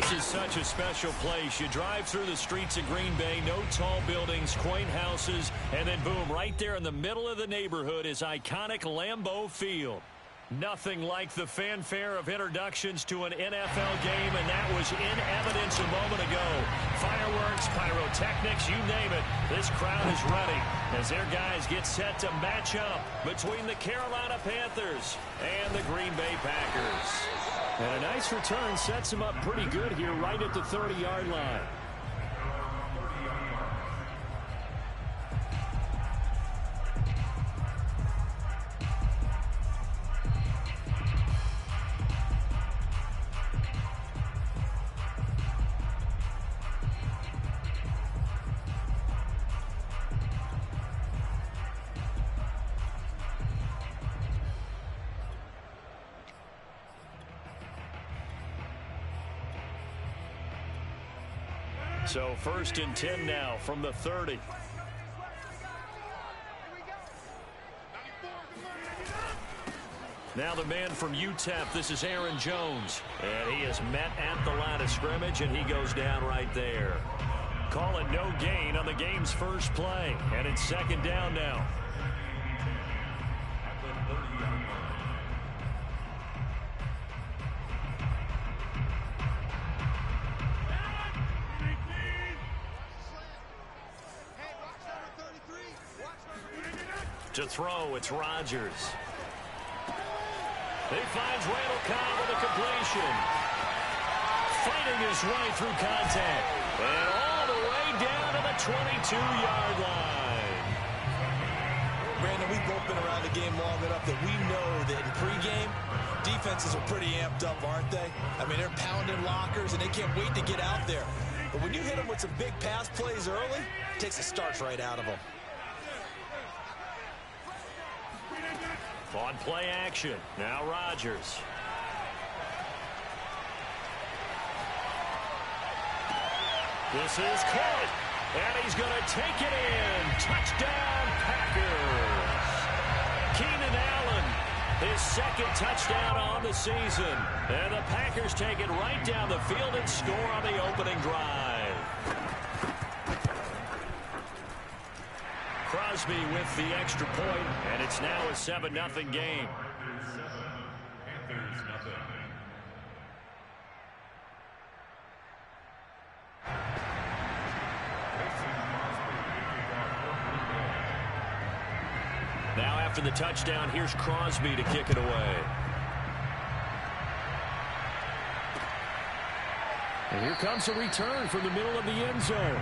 This is such a special place. You drive through the streets of Green Bay, no tall buildings, quaint houses, and then boom, right there in the middle of the neighborhood is iconic Lambeau Field. Nothing like the fanfare of introductions to an NFL game, and that was in evidence a moment ago. Fireworks, pyrotechnics, you name it. This crowd is ready as their guys get set to match up between the Carolina Panthers and the Green Bay Packers. And a nice return sets them up pretty good here right at the 30-yard line. So 1st and 10 now from the 30. Now the man from UTEP, this is Aaron Jones. And he is met at the line of scrimmage, and he goes down right there. Call it no gain on the game's first play. And it's 2nd down now. To throw, it's Rodgers. He finds Randall Cobb with a completion. Fighting his way through contact. And all the way down to the 22-yard line. Brandon, we've both been around the game long enough that we know that in pregame, defenses are pretty amped up, aren't they? I mean, they're pounding lockers, and they can't wait to get out there. But when you hit them with some big pass plays early, it takes the starch right out of them. On play action, now Rodgers. This is caught, and he's going to take it in. Touchdown, Packers. Keenan Allen, his 2nd touchdown on the season. And the Packers take it right down the field and score on the opening drive. Crosby with the extra point, and it's now a 7-0 game. Now after the touchdown, here's Crosby to kick it away. And here comes a return from the middle of the end zone.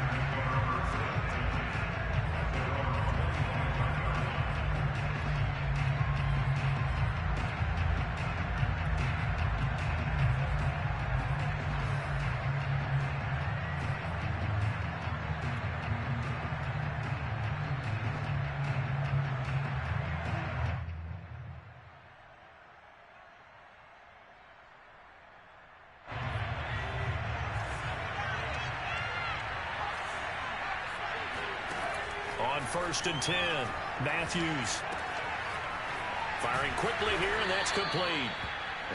On 1st and 10, Matthews. Firing quickly here, and that's complete.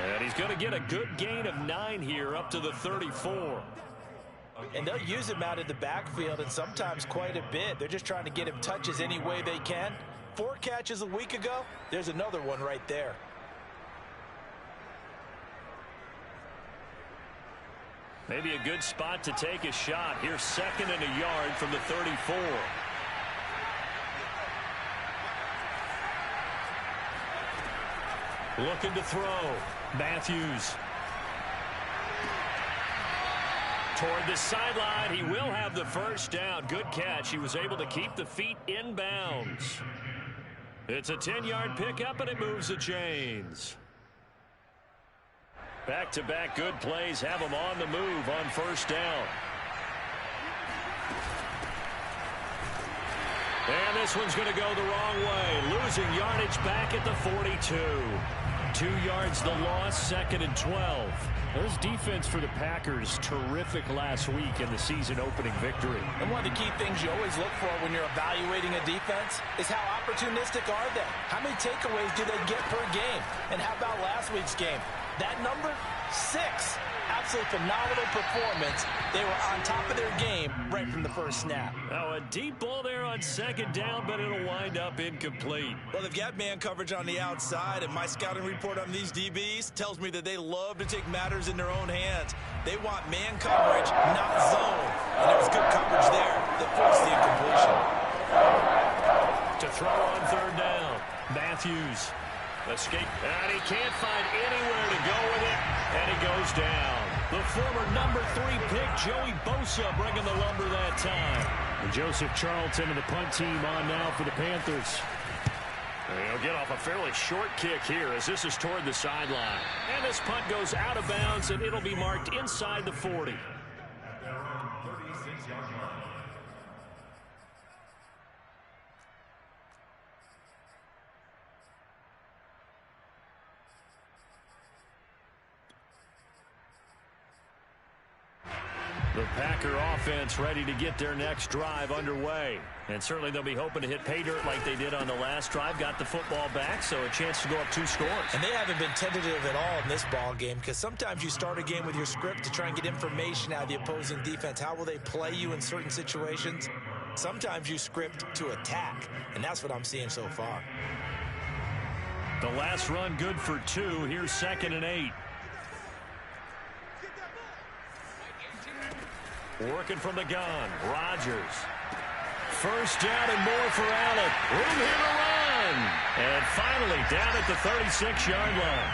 And he's going to get a good gain of 9 here up to the 34. And they'll use him out in the backfield, and sometimes quite a bit. They're just trying to get him touches any way they can. 4 catches a week ago. There's another one right there. Maybe a good spot to take a shot. Here's 2nd and a yard from the 34. Looking to throw. Matthews. Toward the sideline. He will have the first down. Good catch. He was able to keep the feet in bounds. It's a 10-yard pickup, and it moves the chains. Back-to-back good plays have him on the move on 1st down. And this one's going to go the wrong way. Losing yardage back at the 42. 2 yards the loss, 2nd and 12. There's defense for the Packers. Terrific last week in the season opening victory. And one of the key things you always look for when you're evaluating a defense is how opportunistic are they? How many takeaways do they get per game? And how about last week's game? That number, 6. Absolutely phenomenal performance. They were on top of their game right from the first snap. Now a deep ball there on second down, but it'll wind up incomplete. Well, they've got man coverage on the outside, and my scouting report on these DBs tells me that they love to take matters in their own hands. They want man coverage, not zone. And there was good coverage there that forced the incompletion. To throw on third down, Matthews. Escape, and he can't find anywhere to go with it, and he goes down. The former number 3 pick, Joey Bosa, bringing the lumber that time. And Joseph Charlton and the punt team on now for the Panthers. And he'll get off a fairly short kick here as this is toward the sideline. And this punt goes out of bounds, and it'll be marked inside the 40. The Packer offense ready to get their next drive underway. And certainly they'll be hoping to hit pay dirt like they did on the last drive. Got the football back, so a chance to go up 2 scores. And they haven't been tentative at all in this ball game, because sometimes you start a game with your script to try and get information out of the opposing defense. How will they play you in certain situations? Sometimes you script to attack, and that's what I'm seeing so far. The last run good for 2. Here's 2nd and 8. Working from the gun, Rodgers. First down and more for Allen. Room here to run. And finally down at the 36-yard line.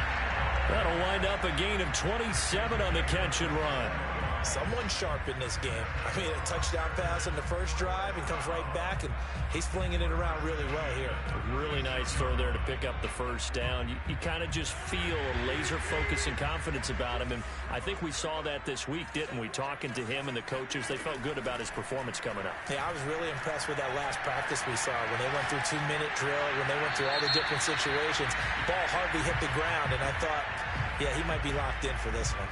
That'll wind up a gain of 27 on the catch and run. Someone sharp in this game. I mean, a touchdown pass on the first drive and comes right back, and he's flinging it around really well here. A really nice throw there to pick up the first down. You kind of just feel a laser focus and confidence about him, and I think we saw that this week, didn't we? Talking to him and the coaches, they felt good about his performance coming up. Yeah, I was really impressed with that last practice we saw when they went through 2-minute drill, when they went through all the different situations. Ball hardly hit the ground, and I thought, yeah, he might be locked in for this one.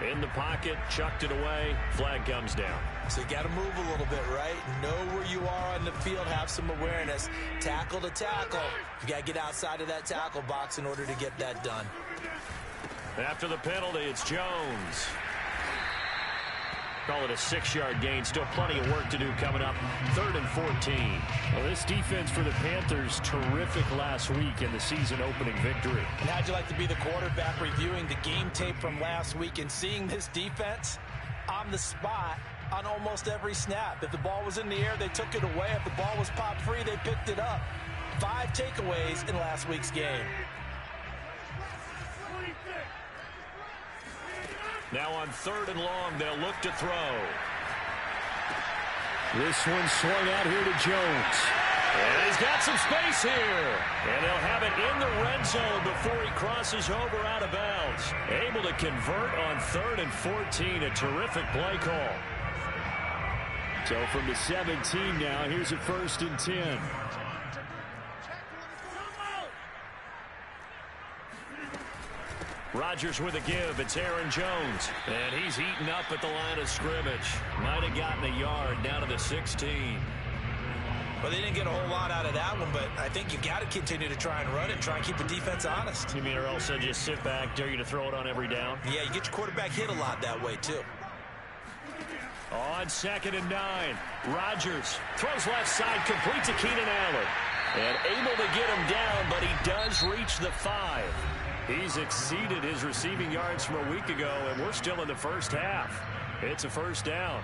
In the pocket, chucked it away, flag comes down. So you got to move a little bit, right? Know where you are on the field, have some awareness. Tackle to tackle. You got to get outside of that tackle box in order to get that done. After the penalty, it's Jones. Call it a 6-yard gain. Still plenty of work to do coming up. 3rd and 14. Well, this defense for the Panthers, terrific last week in the season-opening victory. And how'd you like to be the quarterback reviewing the game tape from last week and seeing this defense on the spot on almost every snap? If the ball was in the air, they took it away. If the ball was popped free, they picked it up. 5 takeaways in last week's game. Now on 3rd and long, they'll look to throw. This one swung out here to Jones. And he's got some space here. And they'll have it in the red zone before he crosses over out of bounds. Able to convert on 3rd and 14. A terrific play call. So from the 17 now, here's a 1st and 10. Rodgers with a give. It's Aaron Jones. And he's eaten up at the line of scrimmage. Might have gotten a yard down to the 16. Well, they didn't get a whole lot out of that one, but I think you've got to continue to try and run it, try and keep the defense honest. You mean or else just sit back, dare you to throw it on every down? Yeah, you get your quarterback hit a lot that way, too. On 2nd and 9, Rodgers throws left side, complete to Keenan Allen. And able to get him down, but he does reach the 5. He's exceeded his receiving yards from a week ago, and we're still in the first half. It's a 1st down.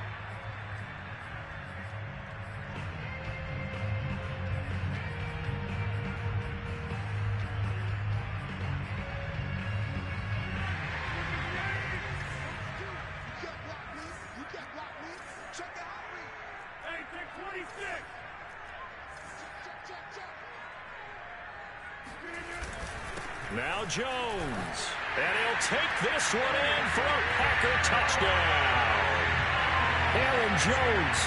Now Jones, and he'll take this one in for a Packer touchdown. Aaron Jones,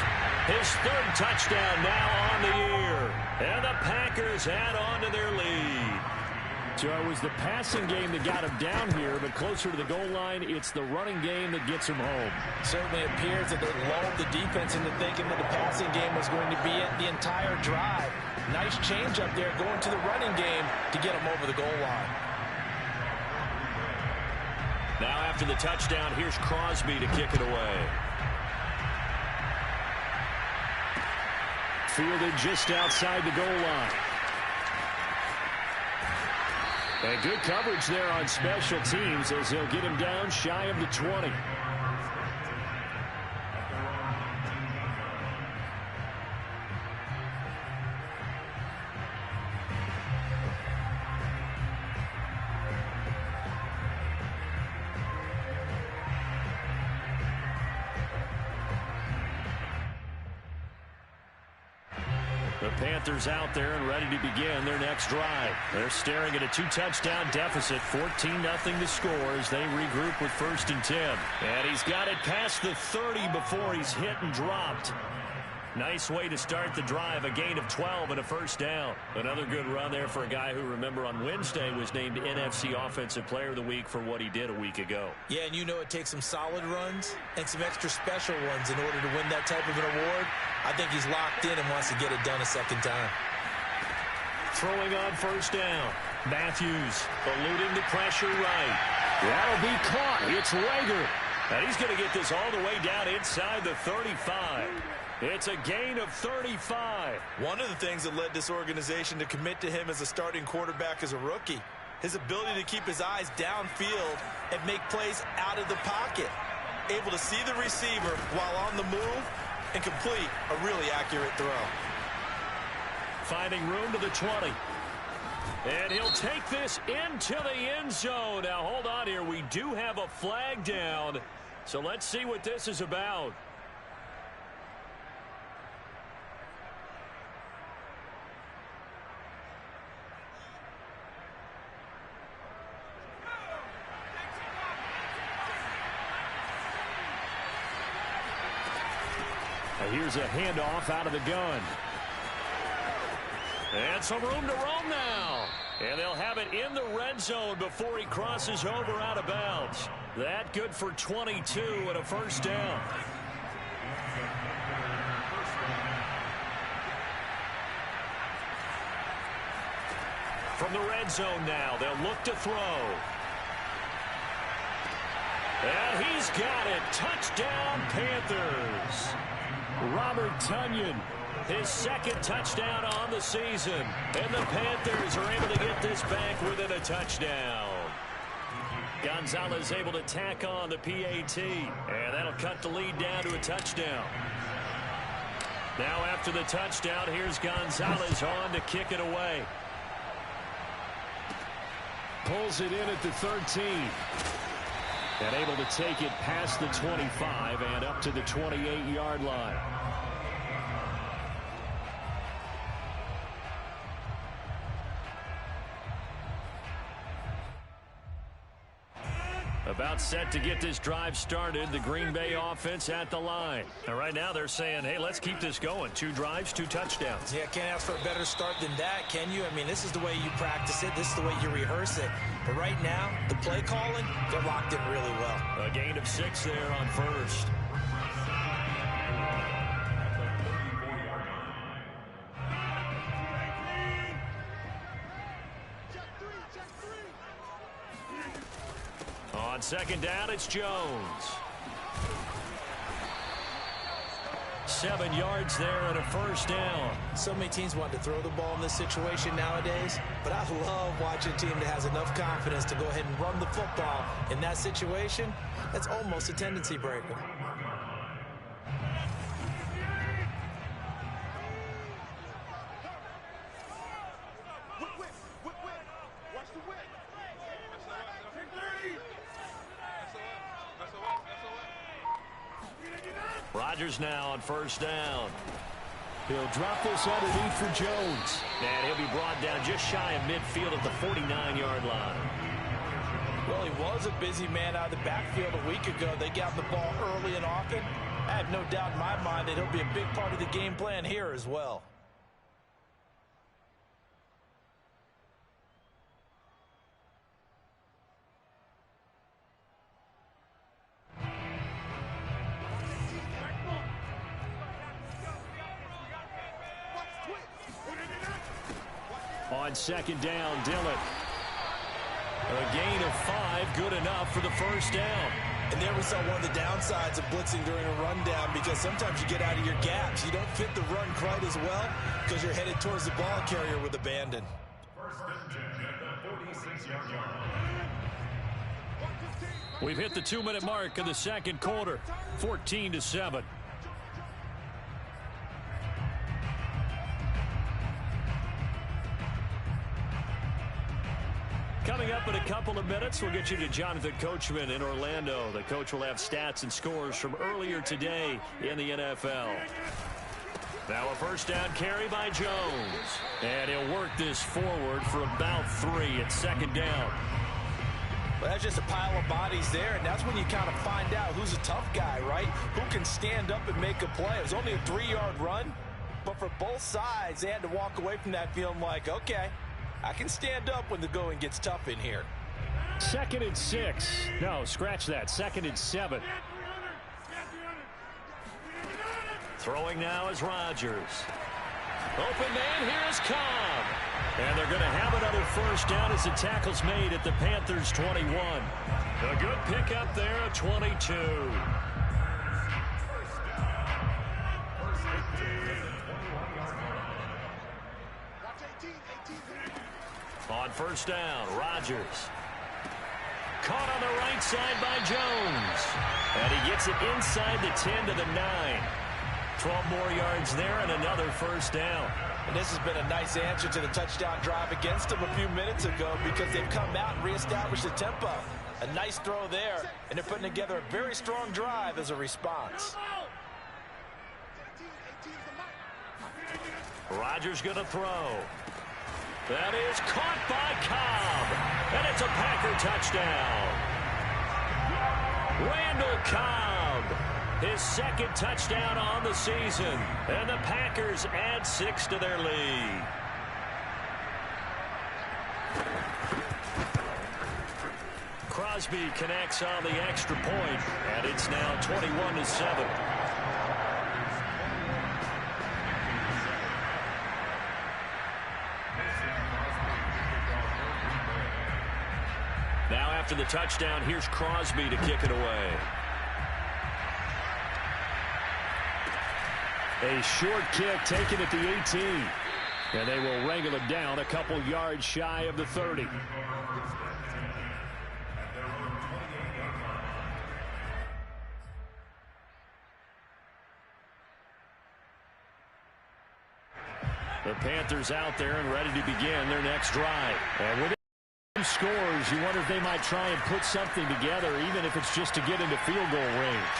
his 3rd touchdown now on the year, and the Packers add on to their lead. So it was the passing game that got him down here, but closer to the goal line, it's the running game that gets him home. Certainly appears that they lulled the defense into thinking that the passing game was going to be it the entire drive. Nice change up there going to the running game to get him over the goal line. Now after the touchdown, here's Crosby to kick it away. Fielded just outside the goal line. And good coverage there on special teams as he'll get him down shy of the 20. The Panthers out there and ready to begin their next drive. They're staring at a 2-touchdown deficit, 14-0 to score as they regroup with 1st and 10. And he's got it past the 30 before he's hit and dropped. Nice way to start the drive, a gain of 12 and a 1st down. Another good run there for a guy who, remember, on Wednesday was named NFC Offensive Player of the Week for what he did a week ago. Yeah, and you know it takes some solid runs and some extra special ones in order to win that type of an award. I think he's locked in and wants to get it done a second time. Throwing on 1st down. Matthews eluding the pressure right. That'll be caught. It's Rager. And he's going to get this all the way down inside the 35. It's a gain of 35. One of the things that led this organization to commit to him as a starting quarterback as a rookie, his ability to keep his eyes downfield and make plays out of the pocket. Able to see the receiver while on the move and complete a really accurate throw. Finding room to the 20. And he'll take this into the end zone. Now, hold on here. We do have a flag down. So let's see what this is about. Here's a handoff out of the gun. And some room to roam now. And they'll have it in the red zone before he crosses over out of bounds. That good for 22 and a 1st down. From the red zone now, they'll look to throw. And he's got it. Touchdown, Panthers. Robert Tonyan, his 2nd touchdown on the season. And the Panthers are able to get this back within a touchdown. Gonzalez able to tack on the PAT. And that'll cut the lead down to a touchdown. Now after the touchdown, here's Gonzalez on to kick it away. Pulls it in at the 13. And able to take it past the 25 and up to the 28-yard line. About set to get this drive started. The Green Bay offense at the line. And right now they're saying, hey, let's keep this going. 2 drives, 2 touchdowns. Yeah, can't ask for a better start than that, can you? I mean, this is the way you practice it. This is the way you rehearse it. But right now, the play calling, they're locked in really well. A gain of 6 there on 1st. On 2nd down, it's Jones. 7 yards there and a 1st down. So many teams want to throw the ball in this situation nowadays, but I love watching a team that has enough confidence to go ahead and run the football. In that situation, that's almost a tendency breaker. Rodgers now on 1st down. He'll drop this underneath for Jones. And he'll be brought down just shy of midfield at the 49-yard line. Well, he was a busy man out of the backfield a week ago. They got the ball early and often. I have no doubt in my mind that he'll be a big part of the game plan here as well. On 2nd down, Dillon. A gain of 5, good enough for the first down. And there we saw one of the downsides of blitzing during a rundown, because sometimes you get out of your gaps. You don't fit the run quite as well because you're headed towards the ball carrier with abandon. We've hit the 2-minute mark of the second quarter, 14-7. Coming up in a couple of minutes, we'll get you to Jonathan Coachman in Orlando. The coach will have stats and scores from earlier today in the NFL. Now a first down carry by Jones. And he'll work this forward for about 3 at second down. Well, that's just a pile of bodies there, and that's when you kind of find out who's a tough guy, right? Who can stand up and make a play. It was only a 3-yard run, but for both sides, they had to walk away from that feeling like, okay, I can stand up when the going gets tough in here. 2nd and 6. No, scratch that. 2nd and 7. Throwing now is Rodgers. Open man, here's Cobb. And they're going to have another first down as the tackle's made at the Panthers' 21. A good pickup there at 22. On first down, Rodgers. Caught on the right side by Jones. And he gets it inside the 10 to the 9. 12 more yards there and another first down. And this has been a nice answer to the touchdown drive against them a few minutes ago, because they've come out and reestablished the tempo. A nice throw there, and they're putting together a very strong drive as a response. Rodgers going to throw. That is caught by Cobb. And it's a Packer touchdown. Randall Cobb, his 2nd touchdown on the season. And the Packers add 6 to their lead. Crosby connects on the extra point, and it's now 21-7. Now after the touchdown, here's Crosby to kick it away. A short kick taken at the 18. And they will wrangle it down a couple yards shy of the 30. The Panthers out there and ready to begin their next drive. And with scores, you wonder if they might try and put something together, even if it's just to get into field goal range.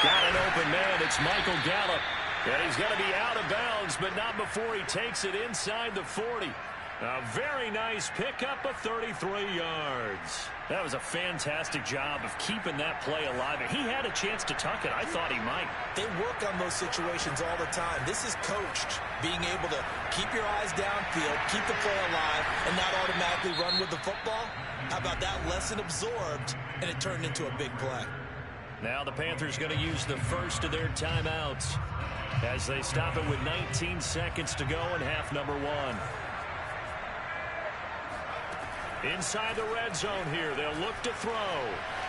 Got an open man. It's Michael Gallup. And he's going to be out of bounds, but not before he takes it inside the 40. A very nice pickup of 33 yards. That was a fantastic job of keeping that play alive. And he had a chance to tuck it. I thought he might. They work on those situations all the time. This is coached, being able to keep your eyes downfield, keep the play alive, and not automatically run with the football. How about that lesson absorbed, and it turned into a big play. Now the Panthers going to use the first of their timeouts as they stop it with 19 seconds to go in half number 1. Inside the red zone here, they'll look to throw.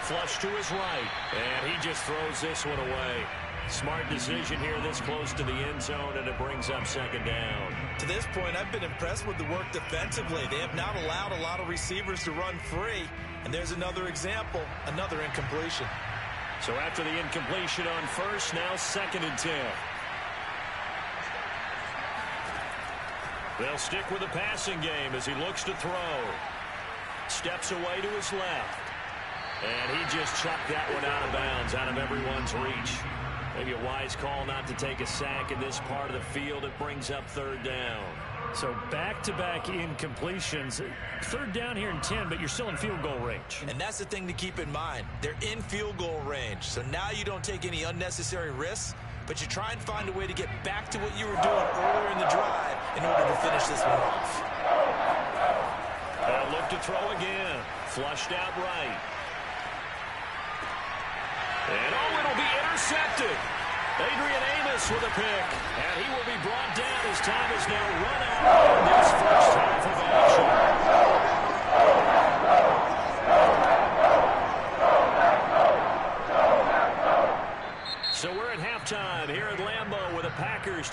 Flush to his right, and he just throws this one away. Smart decision here this close to the end zone, and it brings up second down. To this point, I've been impressed with the work defensively. They have not allowed a lot of receivers to run free, and there's another example, another incompletion. So after the incompletion on first, now 2nd and 10. They'll stick with the passing game as he looks to throw. Steps away to his left. And he just chucked that one out of bounds, out of everyone's reach. Maybe a wise call not to take a sack in this part of the field. It brings up 3rd down. So back-to-back incompletions. 3rd down here in 10, but you're still in field goal range. And that's the thing to keep in mind. They're in field goal range. So now you don't take any unnecessary risks, but you try and find a way to get back to what you were doing earlier in the drive in order to finish this one off. Look to throw again. Flushed out right. And it'll be intercepted. Adrian Amos with a pick. And he will be brought down as time is now run out on this first half.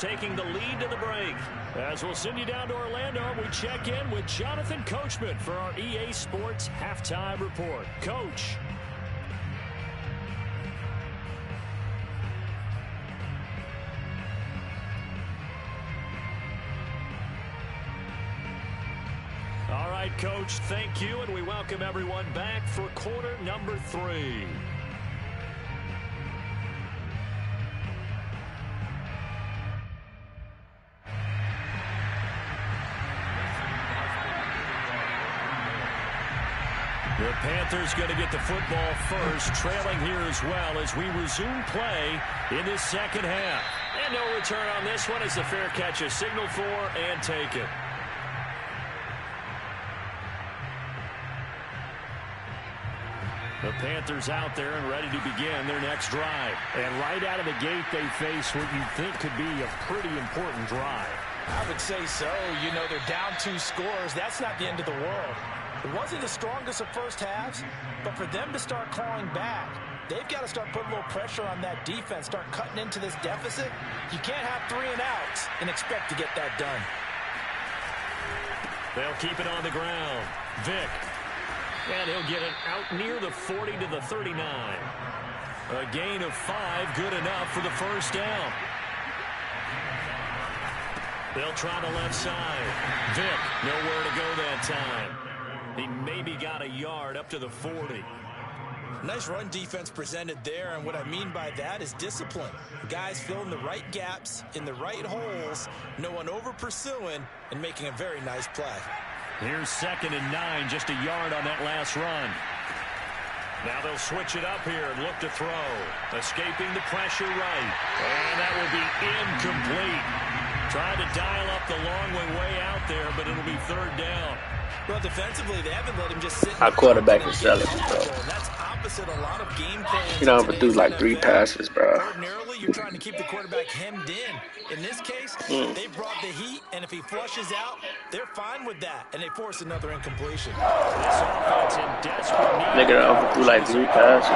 taking the lead to the break. As we'll send you down to Orlando, we check in with Jonathan Coachman for our EA Sports Halftime Report. Coach. All right, Coach, thank you, and we welcome everyone back for quarter number 3. The Panthers going to get the football first, trailing here as well as we resume play in this second half. And no return on this one as the fair catch is signaled for and taken. The Panthers out there and ready to begin their next drive. And right out of the gate, they face what you think could be a pretty important drive. I would say so. You know, they're down 2 scores. That's not the end of the world. It wasn't the strongest of first halves, but for them to start clawing back, they've got to start putting a little pressure on that defense, start cutting into this deficit. You can't have 3 and outs and expect to get that done. They'll keep it on the ground. Vick. And he'll get it out near the 40 to the 39. A gain of 5, good enough for the first down. They'll try the left side. Vick, nowhere to go that time. He maybe got a yard up to the 40. Nice run defense presented there, and what I mean by that is discipline. Guys filling the right gaps in the right holes, no one over pursuing, and making a very nice play. Here's 2nd and 9, just a yard on that last run. Now they'll switch it up here and look to throw. Escaping the pressure right. And that will be incomplete. Trying to dial up the long way out there, but it'll be 3rd down. Well, defensively, they haven't let him just sit. Our quarterback is selling, bro. That's opposite a lot of game plans. You don't do like 3 passes, bro. Ordinarily, you're trying to keep the quarterback hemmed in. In this case, they brought the heat, and if he flushes out, they're fine with that, and they force another incompletion. This offense in desperate need. Nigga don't do like 3 passes.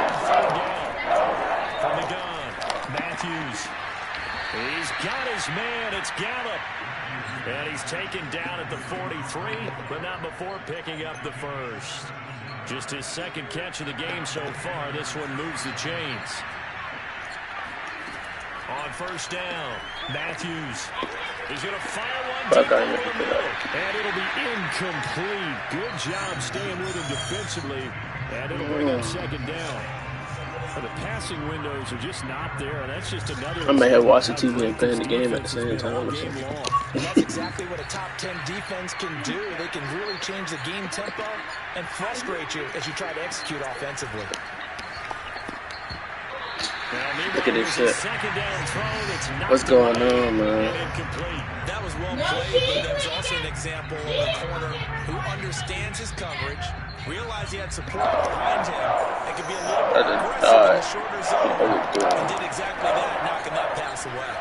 From the gun, Matthews. He's got his man. It's Gallup. And he's taken down at the 43, but not before picking up the first. Just his 2nd catch of the game so far. This one moves the chains. On 1st down, Matthews. He's going to fire one deep over the middle. And it'll be incomplete. Good job staying with him defensively. And it'll bring up 2nd down. The passing windows are just not there, and that's just another. I may have watched the TV and playing the game at the same time. And that's exactly what a top 10 defense can do. They can really change the game tempo and frustrate you as you try to execute offensively. Look at this shit. What's going on, man? That was well played, but that was also an example of a corner who understands his coverage, realized he had support behind him, and could be a little more aggressive in the shorter zone, and did exactly that, knocking that pass away.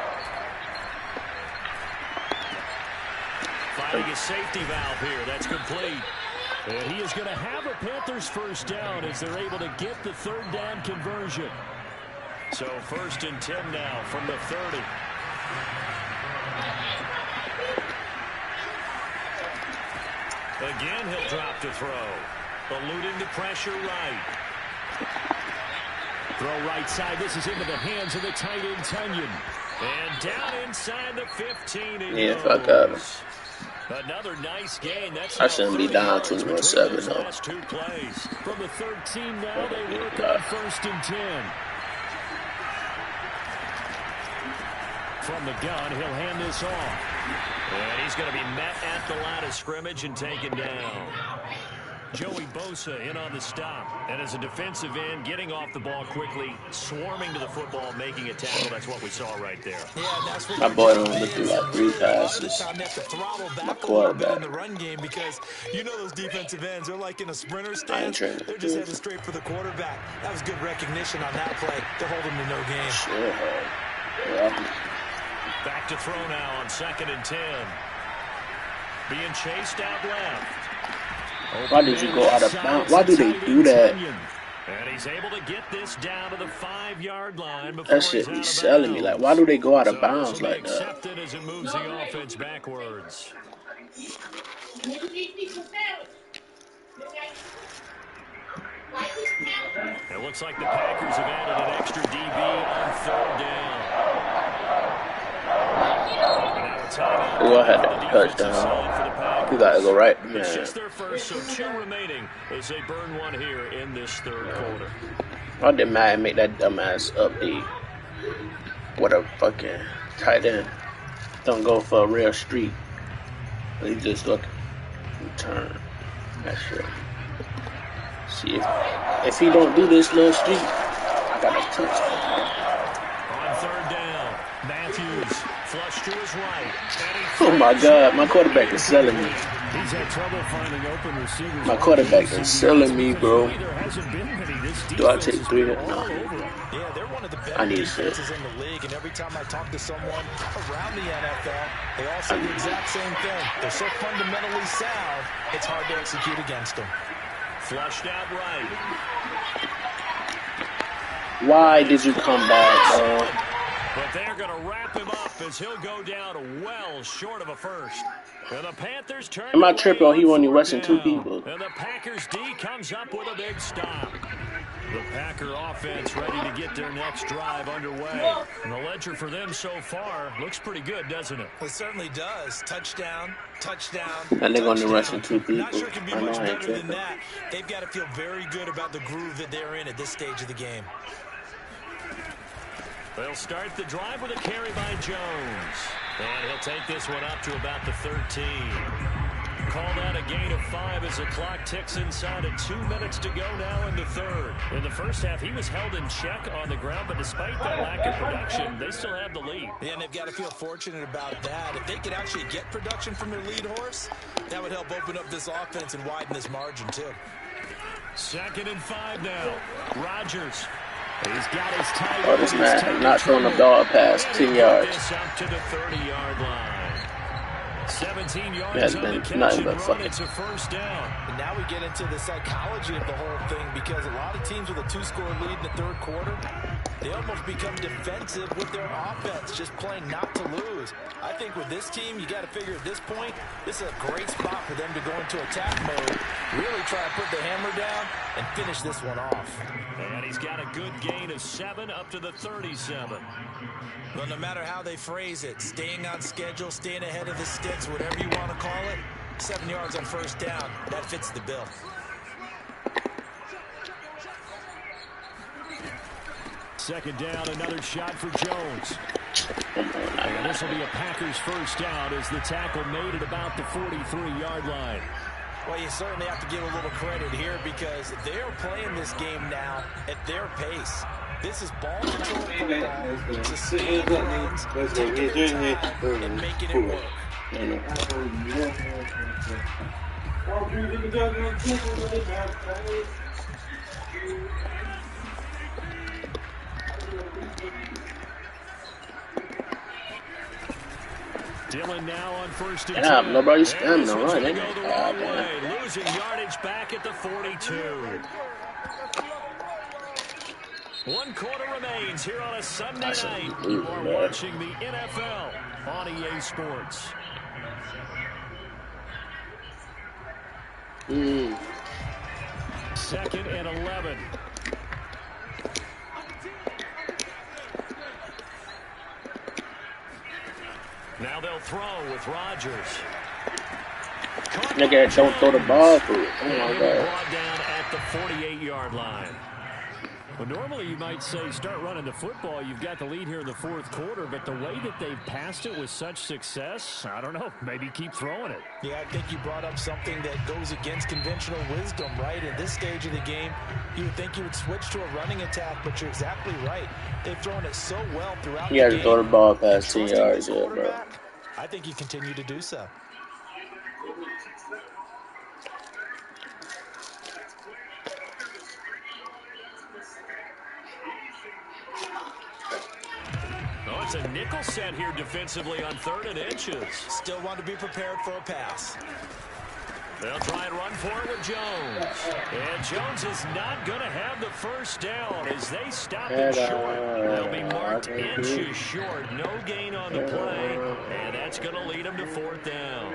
Finding a safety valve here. That's complete. And he is going to have a Panthers first down as they're able to get the 3rd down conversion. So 1st and 10 now from the 30. Again, he'll drop to throw. Eluding the pressure right. Throw right side. This is into the hands of the tight end, Tunyon. And down inside the 15. Yeah, fuck up. Another nice gain. That's I shouldn't be down 2-7 though. Last 2 plays. From the 13 now, they work on 1st and 10. From the gun, he'll hand this off. And he's going to be met at the line of scrimmage and taken down. Joey Bosa in on the stop. And as a defensive end, getting off the ball quickly, swarming to the football, making a tackle. That's what we saw right there. Yeah, that's what my boy don't look through like 3 passes. My quarterback in the run game because you know those defensive ends, they're like in a sprinter stance. They're just headed straight for the quarterback. That was good recognition on that play to hold him to no gain. Sure. Yeah. Back to throw now on 2nd and 10. Being chased out left. Why did you go out of bounds? Why do they do that? And he's able to get this down to the 5-yard line before That shit be he's selling me. Like, why do they go out of bounds like that? Accepted as it moves the offense backwards. It looks like the Packers have added an extra DB on 3rd down. We'll have that touchdown. You gotta go right, man. It's just their first, so 2 remaining as they burn one here in this 3rd quarter. Why did Madden make that dumbass update? What a fucking tight end. Don't go for a real streak. He just look turn. That shit. See if he don't do this little streak, I got a touchdown. On 3rd down, Matthews flush to his right. Oh my God, my quarterback is selling me. He's had trouble finding open receivers. My quarterback is selling me, bro. Do I take 3? No. Yeah, they're one of the better defenses in the league, and every time I talk to someone around the NFL, they all say the exact same thing. They're so fundamentally sound, it's hard to execute against them. Flushed out right. Why did you come back, bro? But they're going to wrap him up as he'll go down well short of a first. And the Panthers turn. Am I tripping? He only rushing 2 people. And the Packers D comes up with a big stop. The Packer offense ready to get their next drive underway. And the ledger for them so far looks pretty good, doesn't it? It certainly does. Touchdown, touchdown. And they're going to rush 2 people. Not sure it can be much better than that. They've got to feel very good about the groove that they're in at this stage of the game. They'll start the drive with a carry by Jones. And he'll take this one up to about the 13. Called out a gain of 5 as the clock ticks inside of 2 minutes to go now in the 3rd. In the first half, he was held in check on the ground, but despite that lack of production, they still have the lead. Yeah, and they've got to feel fortunate about that. If they could actually get production from their lead horse, that would help open up this offense and widen this margin, too. 2nd and 5 now. Rodgers. He's got his tight. Oh, this man not throwing a dog past 10 yards. This up to the 30-yard line. 17 yards has on been the catch nothing and but run. fucking. It's a 1st down. And now we get into the psychology of the whole thing, because a lot of teams with a 2-score lead in the 3rd quarter, they almost become defensive with their offense, just playing not to lose. I think with this team, you got to figure at this point, this is a great spot for them to go into attack mode, really try to put the hammer down and finish this one off. And he's got a good gain of 7 up to the 37. Well, no matter how they phrase it, staying on schedule, staying ahead of the sticks, whatever you want to call it, 7 yards on 1st down, that fits the bill. Second down, another shot for Jones. And this will be a Packers 1st down as the tackle made at about the 43-yard line. Well, you certainly have to give a little credit here, because they're playing this game now at their pace. This is ball control football, sustained runs, taking their time and making it work. Dillon now on 1st and 10. Yeah, nobody's standing on right, Go the wrong way, losing yardage back at the 42. 1 quarter remains here on a Sunday night. You are watching the NFL on EA Sports. Second and 11. Now they'll throw with Rodgers. Nigga, don't throw the ball through. Oh my God. Brought down at the 48-yard line. Well, normally you might say start running the football. You've got the lead here in the 4th quarter, but the way that they've passed it with such success, I don't know, maybe keep throwing it. Yeah, I think you brought up something that goes against conventional wisdom, right? In this stage of the game, you would think you would switch to a running attack, but you're exactly right. They've thrown it so well throughout the game. You got to throw the ball past 10 yards, yeah, bro. I think you continue to do so. Oh, it's a nickel set here defensively on 3rd and inches. Still want to be prepared for a pass. They'll try and run for it with Jones. And Jones is not going to have the first down as they stop it short. They'll be marked inches short. No gain on the play, and that's going to lead them to 4th down.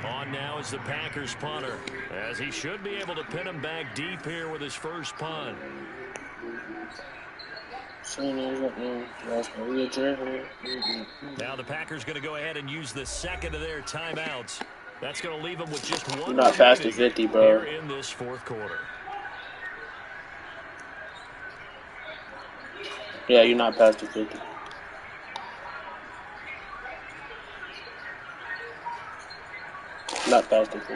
On now is the Packers punter, as he should be able to pin him back deep here with his first punt. Now the Packers going to go ahead and use the second of their timeouts. That's going to leave them with just one. You're not past the 50, bro. Here in this 4th quarter. Yeah, you're not past the 50. Not past the 50.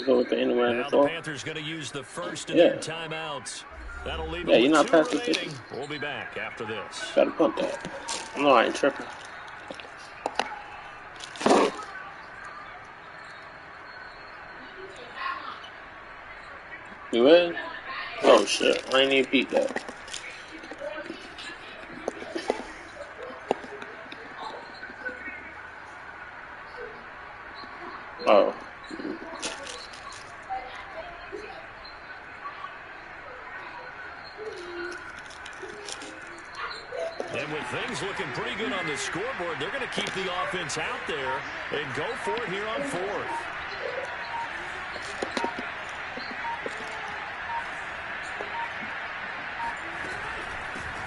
Go with the now the Panthers going to use the first of their timeouts. That'll leave them you're with not 2 past the remaining. 50. We'll be back after this. Gotta pump that. No, I ain't tripping. You in? Oh shit, I ain't even peep that. Oh. And with things looking pretty good on the scoreboard, they're going to keep the offense out there and go for it here on 4th.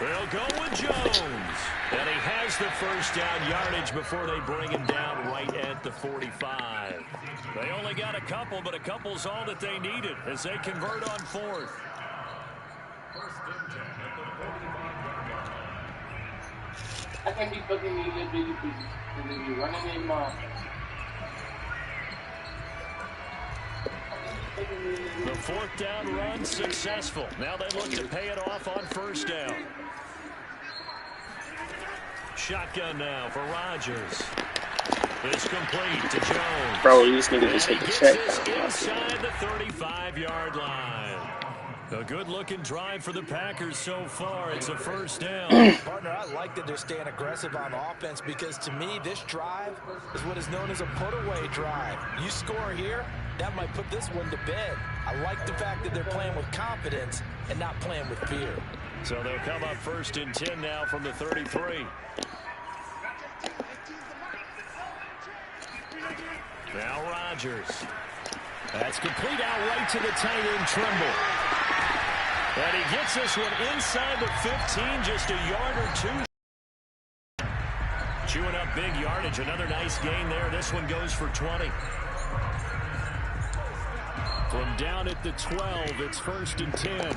They'll go with Jones. And he has the first down yardage before they bring him down right at the 45. They only got a couple, but a couple's all that they needed as they convert on 4th. I can be fucking really running in The 4th down run successful. Now they look to pay it off on 1st down. Shotgun now for Rodgers. It's complete to Jones. Bro, you just need to just hit the check. Inside the 35-yard line. A good-looking drive for the Packers so far. It's a 1st down. Partner, I like that they're staying aggressive on offense because, to me, this drive is what is known as a put-away drive. You score here, that might put this one to bed. I like the fact that they're playing with confidence and not playing with fear. So they'll come up 1st and 10 now from the 33. Now Rodgers. That's complete out right to the tight end Trimble. And he gets this one inside the 15, just a yard or 2. Chewing up big yardage. Another nice gain there. This one goes for 20. From down at the 12, it's 1st and 10.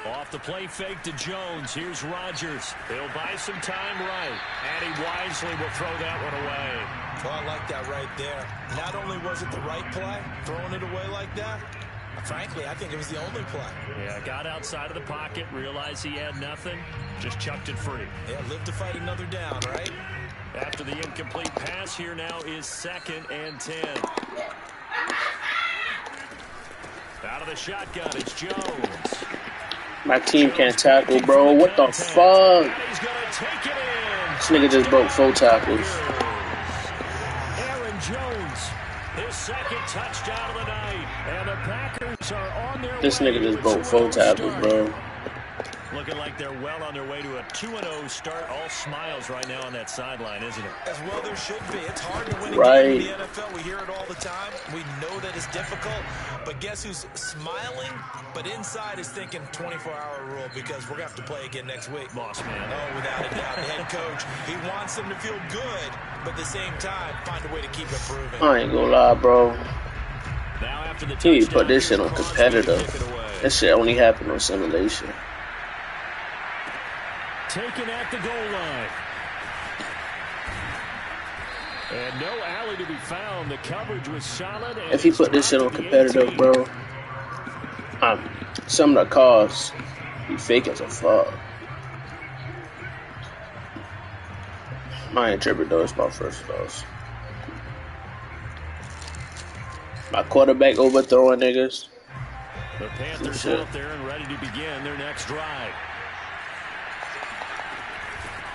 Off the play fake to Jones. Here's Rodgers. He'll buy some time right. And he wisely will throw that one away. Well, I like that right there. Not only was it the right play, throwing it away like that, frankly, I think it was the only play. Yeah, got outside of the pocket, realized he had nothing, just chucked it free. Yeah, live to fight another down, right? After the incomplete pass, here now is 2nd and 10. Out of the shotgun, it's Jones. My team can't tackle, bro. What the fuck? This nigga just broke 4 tackles. Aaron Jones, his 2nd touchdown of the night. And the Packers are on their way. This nigga just broke 4 tackles, bro. Looking like they're well on their way to a 2-0 start. All smiles right now on that sideline, isn't it? As well there should be. It's hard to win a game in the NFL. We hear it all the time. We know that it's difficult. But guess who's smiling? But inside is thinking 24-hour rule because we're going to have to play again next week. Boss man. Oh, without a doubt. The head coach, he wants them to feel good, but at the same time, find a way to keep improving. I ain't gonna lie, bro. Now after the He put this shit on competitive. That shit only happened on simulation. Taken at the goal line. And no alley to be found. The coverage was solid. If he put this shit on competitive, bro, some of the calls be fake as a fuck. I ain't tripping though. It's my first loss. My quarterback overthrowing niggas. The Panthers out there and ready to begin their next drive.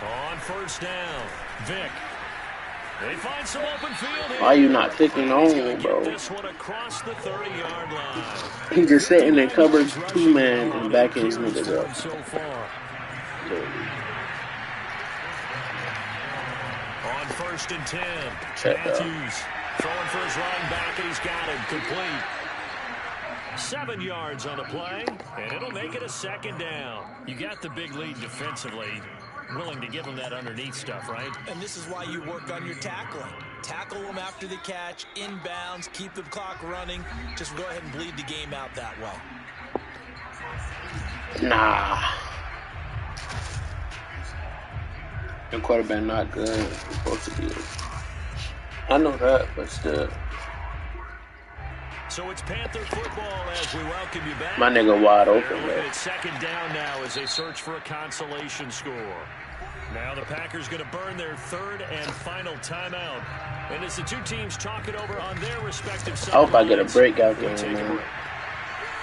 On first down, Vic. They find some open field here. Why are you not picking on, bro? This one across the 30-yard line. He just sitting there covered 2-man and backing his niggas up. So far. On first and 10, Matthews throwing for his running back, and he's got him complete. 7 yards on the play, and it'll make it a second down. You got the big lead defensively. Willing to give them that underneath stuff, right? And this is why you work on your tackling. Tackle them after the catch, inbounds, keep the clock running. Just go ahead and bleed the game out that way. Nah. The quarterback not good. It's supposed to be. I know that, but still. So it's Panther football as we welcome you back. My nigga wide open, man. It's second down now as they search for a consolation score. Now the Packers going to burn their third and final timeout. And as the two teams talk it over on their respective sides. I hope I get a breakout game, man.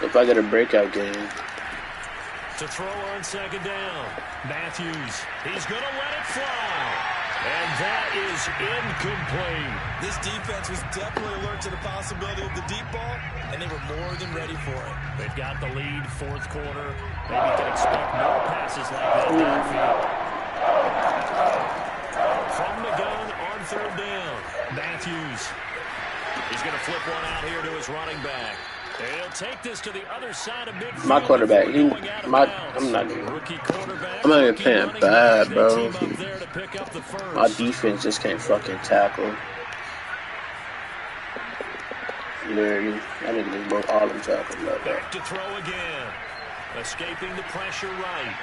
If I get a breakout game. To throw on second down. Matthews. He's going to let it fly. And that is incomplete. This defense was definitely alert to the possibility of the deep ball, and they were more than ready for it. They've got the lead, fourth quarter. Maybe you can expect more passes like that downfield. From the gun on third down, Matthews. He's going to flip one out here to his running back. He'll take this to the other side of midfield. My quarterback, I'm not even playing bad, bro. My defense just can't fucking tackle. Literally, I didn't just broke all them tackles like that. Back to throw again. Escaping the pressure right.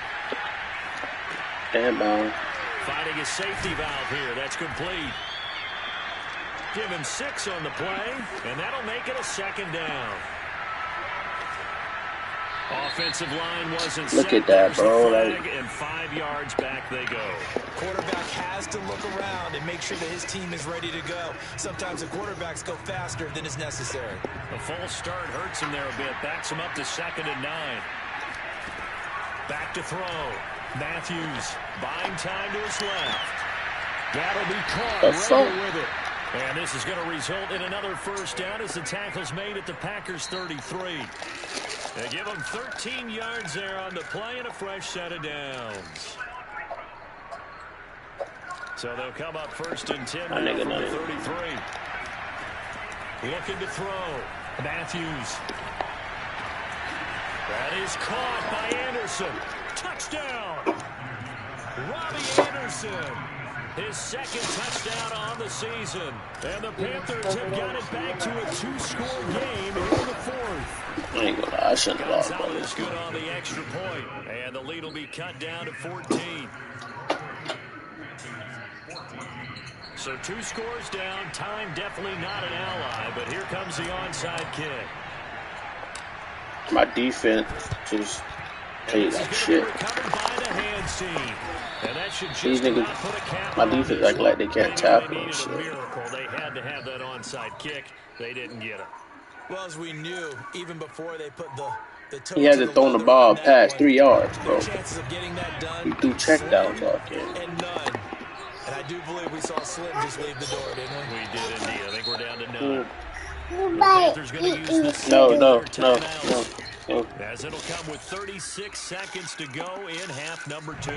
And down. Finding a safety valve here. That's complete. Give him 6 on the play, and that'll make it a second down. Offensive line wasn't Look at that, bro. And 5 yards back they go. Quarterback has to look around and make sure that his team is ready to go. Sometimes the quarterbacks go faster than is necessary. The false start hurts him there a bit. Backs him up to 2nd and 9. Back to throw. Matthews buying time to his left. That'll be caught right with it. And this is going to result in another first down as the tackle's made at the Packers' 33. They give them 13 yards there on the play and a fresh set of downs. So they'll come up first and 10 now from the 33. Looking to throw. Matthews. That is caught by Anderson. Touchdown. Robbie Anderson. His second touchdown on the season. And the Panthers have got it back to a 2-score game in the 4th. I ain't gonna lie, I shouldn't have lost. Gonzalez good on the extra point. And the lead will be cut down to 14. So 2 scores down. Time definitely not an ally. But here comes the onside kick. My defense just played like shit. These niggas, my defense act like they can't tackle and shit. They had to have that onside kick. They didn't get it. Well, as we knew, even before they put the he had to throw the ball past 3 yards, bro. He threw check downs off here. And I do believe we saw Slim just leave the door, didn't we? We did indeed. I think we're down to 9. The Panthers going to use this. No. As it'll come with 36 seconds to go in half number 2.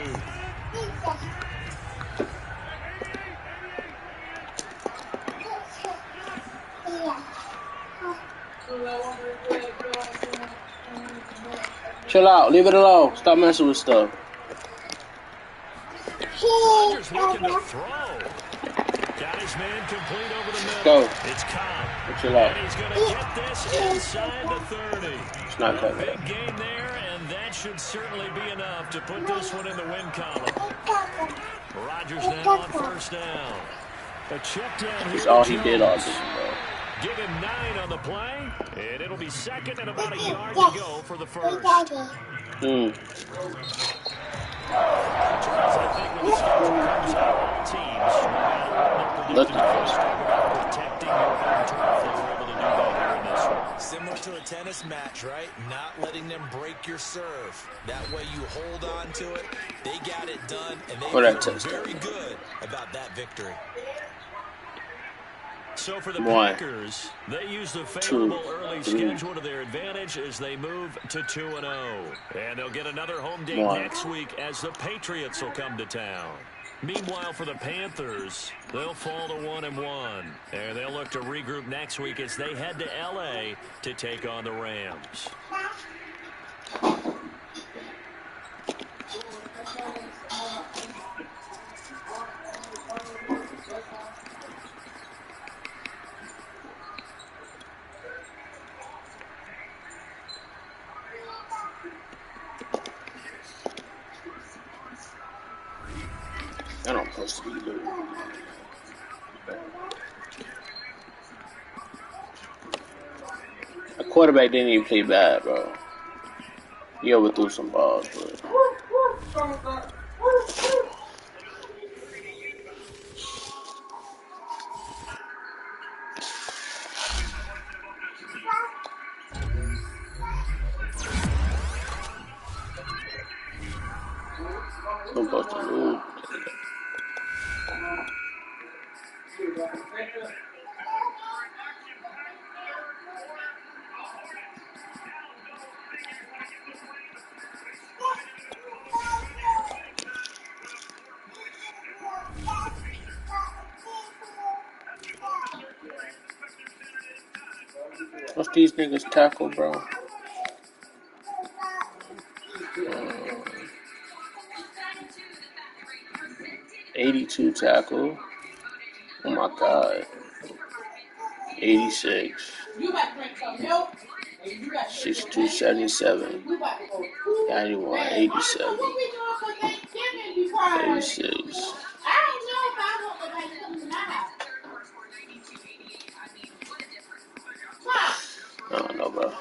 Chill out. Leave it alone. Stop messing with stuff. Rodgers looking to throw. Got his man complete over the middle. Go. It's Cobb. Chill out. And he's going to get this inside the 30. It's not that Big bad. game there, and that should certainly be enough to put this one in the win column. Rodgers now on first down. A check down here. That's all he did all game, bro. Give him 9 on the play, and it'll be 2nd and about a yard to go for the first. Charles, I think when the schedule comes out, all teams Good defense. Protecting your home turf. They were able to do that here in this one. Similar to a tennis match, right? Not letting them break your serve. That way you hold on to it. They got it done, and they feel very good about that victory. So for the Packers, they use the favorable early schedule to their advantage as they move to 2-0. And they'll get another home date next week as the Patriots will come to town. Meanwhile, for the Panthers, they'll fall to 1-1. And they'll look to regroup next week as they head to L.A. to take on the Rams. I don't supposed to be doing. The quarterback didn't even play bad, bro. He overthrew some balls, but. I'm supposed to lose. What's these niggas tackle, bro? 82 tackle. Oh my god. 86. 6277. 91. 87. 86. I don't know, bro.